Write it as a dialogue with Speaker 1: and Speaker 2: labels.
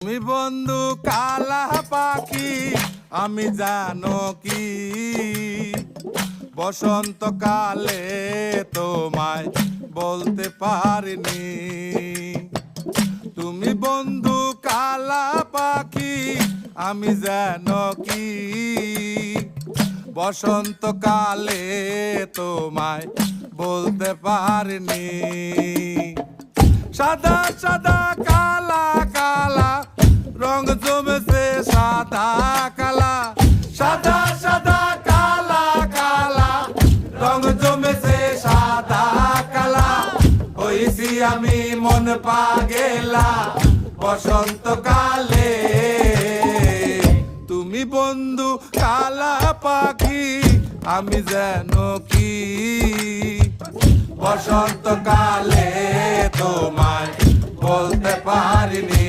Speaker 1: তুমি বন্ধু কালা পাখি আমি জানো কি বসন্তকালে তোমায় বলতে পারিনি। তুমি বন্ধু কালা পাখি আমি জানো কি বসন্তকালে তোমায় বলতে পারিনি। সাদা সাদা কালা কালা রং জমেছে সাদা কালা, সাদা সাদা কালা কালা রং জমেছে সাদা কালা। হইছি আমি মন পাগেলা বসন্তকালে। তুমি বন্ধু কালা পাখি আমি যেন কি বসন্তকালে তোমায় বলতে পারিনি।